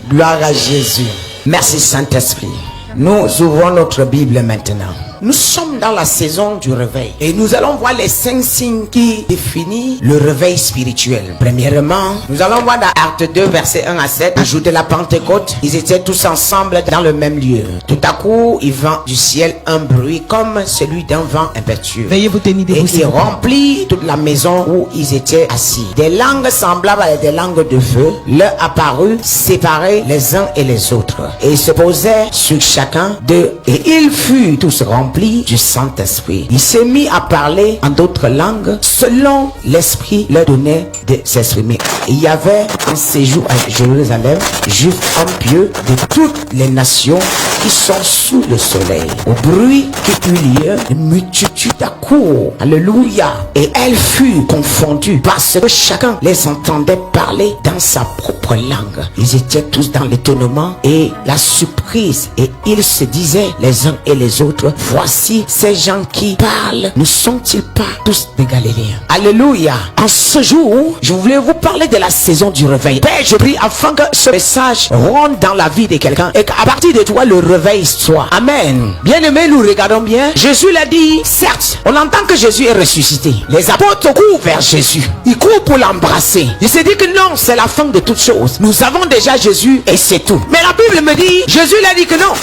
Gloire à Jésus. Merci Saint-Esprit. Nous ouvrons notre Bible maintenant. Nous sommes dans la saison du réveil et nous allons voir les 5 signes qui définissent le réveil spirituel. Premièrement, nous allons voir dans Actes 2 verset 1 à 7, le jour de la Pentecôte, ils étaient tous ensemble dans le même lieu. Tout à coup, il vint du ciel un bruit comme celui d'un vent impétueux. Veuillez vous tenir debout. Et il remplit toute la maison où ils étaient assis. Des langues semblables à des langues de feu leur apparurent, séparées les uns et les autres. Et ils se posaient sur chacun d'eux. Et ils furent tous remplis du Saint-Esprit. Il s'est mis à parler en d'autres langues selon l'Esprit leur donnait de s'exprimer. Il y avait un séjour à Jérusalem, juifs hommes pieux de toutes les nations qui sont sous le soleil. Au bruit qui eut lieu, une multitude accourut. Alléluia. Et elle fut confondue parce que chacun les entendait parler dans sa propre langue. Ils étaient tous dans l'étonnement et la surprise. Et ils se disaient les uns et les autres, voici ces gens qui parlent, ne sont-ils pas tous des Galiléens? Alléluia. En ce jour, je voulais vous parler de la saison du réveil. Père, je prie afin que ce message rentre dans la vie de quelqu'un et qu'à partir de toi, le réveil soit. Amen. Bien-aimés, nous regardons bien. Jésus l'a dit, certes, on entend que Jésus est ressuscité. Les apôtres courent vers Jésus. Ils courent pour l'embrasser. Il s'est dit que non, c'est la fin de toutes choses. Nous avons déjà Jésus et c'est tout. Mais la Bible me dit, Jésus l'a dit que non.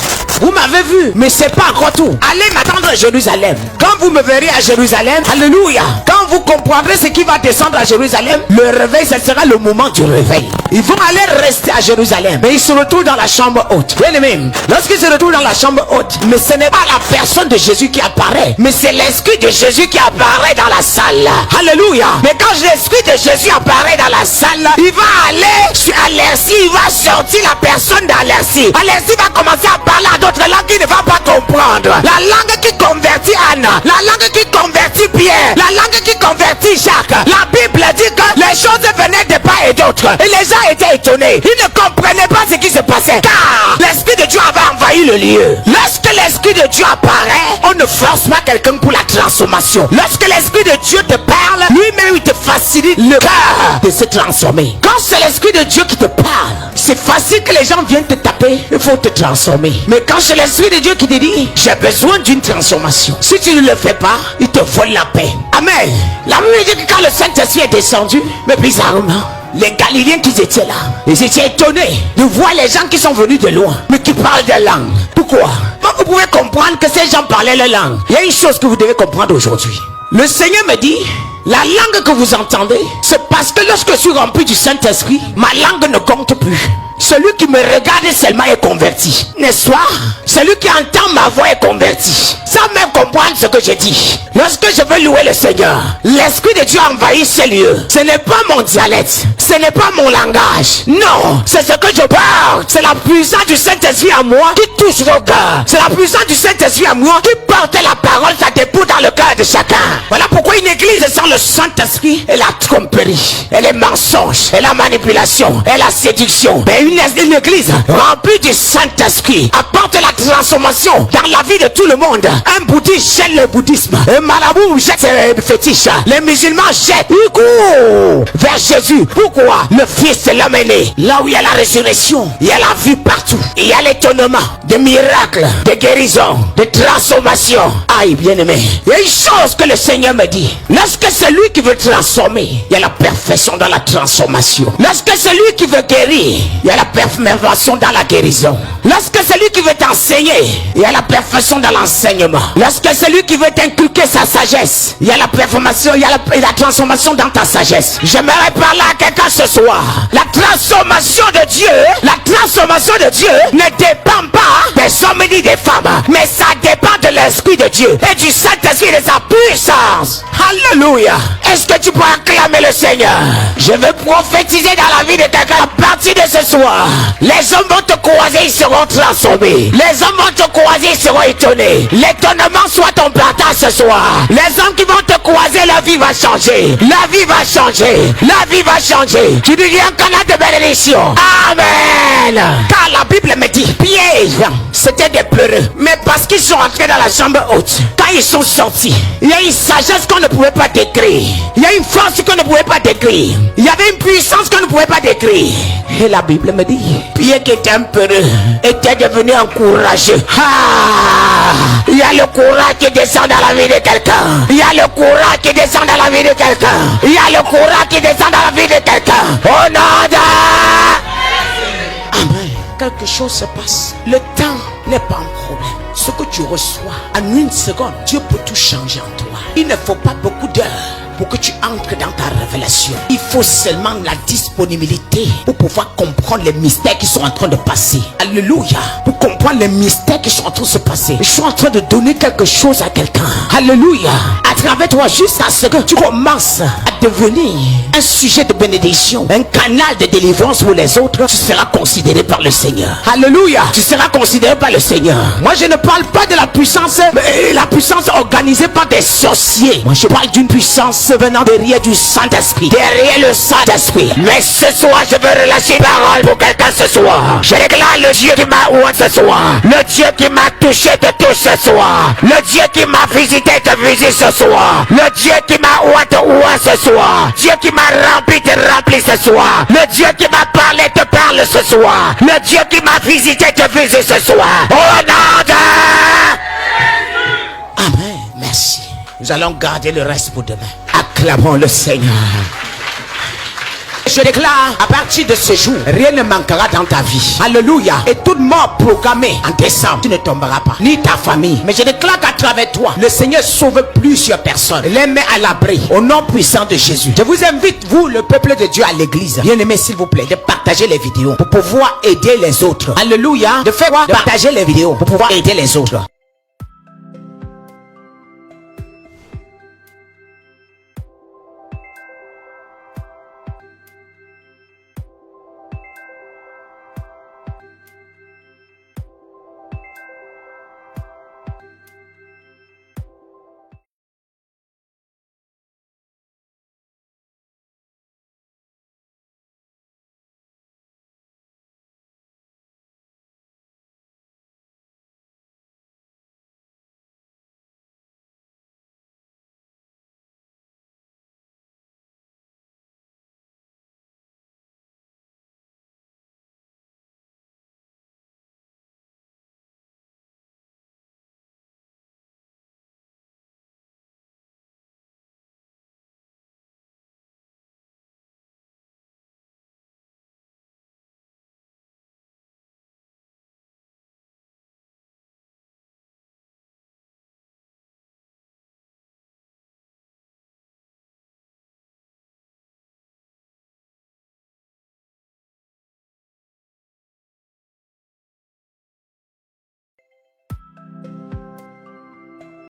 Vous m'avez vu, mais c'est pas encore tout. Allez m'attendre à Jérusalem. Quand vous me verrez à Jérusalem, alléluia. Quand vous comprendrez ce qui va descendre à Jérusalem, le réveil, ce sera le moment du réveil. Ils vont aller rester à Jérusalem. Mais ils se retrouvent dans la chambre haute. Bien aimé, lorsqu'ils se retrouvent dans la chambre haute, mais ce n'est pas la personne de Jésus qui apparaît, mais c'est l'esprit de Jésus qui apparaît dans la salle. Alléluia. Mais quand l'esprit de Jésus apparaît dans la salle, il va aller à Lercy, il va sortir la personne d'Alercy. Alercy va commencer à parler à d'autres langues qu'il ne va pas comprendre. La langue qui convertit Anna, la langue qui convertit Pierre, la langue qui convertit Jacques. La Bible dit que les choses venaient de part et d'autre. Et les gens étaient étonnés. Ils ne comprenaient pas ce qui se passait. Car l'Esprit de Dieu avait envahi le lieu. Lorsque l'Esprit de Dieu apparaît, on ne force pas quelqu'un pour la transformation. Lorsque l'Esprit de Dieu te parle, lui-même il te facilite le cœur de se transformer. Quand c'est l'Esprit de Dieu qui te parle, c'est facile que les gens viennent te taper. Il faut te transformer. Mais quand c'est l'Esprit de Dieu qui te dit, j'ai besoin d'une transformation, si tu ne le fais pas, il te vole la paix. Amen. La Bible dit que quand le Saint-Esprit est descendu, mais bizarrement, les Galiléens qui étaient là, ils étaient étonnés de voir les gens qui sont venus de loin, mais qui parlent des langues. Pourquoi? Comment vous pouvez comprendre que ces gens parlaient leur langue? Il y a une chose que vous devez comprendre aujourd'hui. Le Seigneur me dit, la langue que vous entendez, c'est parce que lorsque je suis rempli du Saint-Esprit, ma langue ne compte plus. Celui qui me regarde seulement est converti, n'est-ce pas? Celui qui entend ma voix est converti, sans même comprendre ce que je dis. Lorsque je veux louer le Seigneur, l'Esprit de Dieu envahit ce lieu. Ce n'est pas mon dialecte, ce n'est pas mon langage. Non, c'est ce que je parle. C'est la puissance du Saint-Esprit en moi qui touche vos cœurs. C'est la puissance du Saint-Esprit en moi qui porte la parole, ça dépôt dans le cœur de chacun. Voilà pourquoi une église sans le Saint-Esprit est la tromperie, et les mensonges, et la manipulation, et la séduction. Mais une église remplie du Saint-Esprit apporte la transformation dans la vie de tout le monde. Un bouddhiste jette le bouddhisme, un marabout jette ses fétiches, les musulmans jettent, ils courent vers Jésus. Pourquoi? Le Fils de l'homme est né. Là où il y a la résurrection, il y a la vie partout. Il y a l'étonnement, des miracles, des guérisons, des transformations. Aïe, bien-aimé, il y a une chose que le Seigneur me dit. Lorsque celui qui veut transformer, il y a la perfection dans la transformation. Lorsque celui qui veut guérir, il y a la perfection dans la guérison. Lorsque celui qui veut t'enseigner, il y a la perfection dans l'enseignement. Lorsque celui qui veut t'inculquer sa sagesse, il y a la perfection, il y a la transformation dans ta sagesse. J'aimerais parler à quelqu'un ce soir. La transformation de Dieu ne dépend pas des hommes ni des femmes, mais ça dépend de l'Esprit de Dieu et du Saint-Esprit et de sa puissance. Alléluia. Est-ce que tu peux acclamer le Seigneur? Je veux prophétiser dans la vie de quelqu'un. À partir de ce soir, les hommes vont te croiser, ils seront transformés. Les hommes vont te croiser, ils seront étonnés. L'étonnement soit ton partage ce soir. Les hommes qui vont te croiser, la vie va changer. La vie va changer. La vie va changer. Tu deviens un canal de bénédiction. Amen. Car la Bible me dit, Pierre et Jean, c'était des pleureux. Mais parce qu'ils sont entrés dans la jambe haute. Quand ils sont sortis, il y a une sagesse qu'on ne pouvait pas décrire. Il y a une force qu'on ne pouvait pas décrire. Il y avait une puissance qu'on ne pouvait pas décrire. Et la Bible me dit, Pierre qui était un peureux était devenu encouragé. Il y a le courage qui descend dans la vie de quelqu'un. Il y a le courage qui descend dans la vie de quelqu'un. Il y a le courage qui descend dans la vie de quelqu'un. Oh non! Amen. Quelque chose se passe. Le temps n'est pas un problème. Ce que tu reçois en une seconde, Dieu peut tout changer en toi. Il ne faut pas beaucoup d'heures pour que tu entres dans ta révélation. Il faut seulement la disponibilité pour pouvoir comprendre les mystères qui sont en train de passer. Alléluia. Pour comprendre les mystères qui sont en train de se passer. Je suis en train de donner quelque chose à quelqu'un. Alléluia. À travers toi, jusqu'à ce que tu commences à devenir un sujet de bénédiction, un canal de délivrance pour les autres, tu seras considéré par le Seigneur. Alléluia. Tu seras considéré par le Seigneur. Moi, je ne parle pas de la puissance, mais la puissance organisée par des sorciers. Moi, je parle d'une puissance venant derrière du Saint-Esprit, derrière le Saint-Esprit. Mais ce soir, je veux relâcher une parole pour quelqu'un ce soir. Je déclare le Dieu qui m'a oué ce soir. Le Dieu qui m'a touché te touche ce soir. Le Dieu qui m'a visité te visite ce soir. Le Dieu qui m'a oué te oué ce soir. Dieu qui m'a rempli te remplit ce soir. Le Dieu qui m'a parlé te parle ce soir. Le Dieu qui m'a visité te visite ce soir. Au nom de... Amen. Merci. Nous allons garder le reste pour demain. Acclamons le Seigneur. Je déclare, à partir de ce jour, rien ne manquera dans ta vie. Alléluia. Et toute mort programmée en décembre, tu ne tomberas pas. Ni ta famille. Mais je déclare qu'à travers toi, le Seigneur sauve plusieurs personnes. Les met à l'abri. Au nom puissant de Jésus. Je vous invite, vous, le peuple de Dieu, à l'église. Bien-aimés, s'il vous plaît, de partager les vidéos pour pouvoir aider les autres. Alléluia. De faire quoi? De partager les vidéos pour pouvoir aider les autres.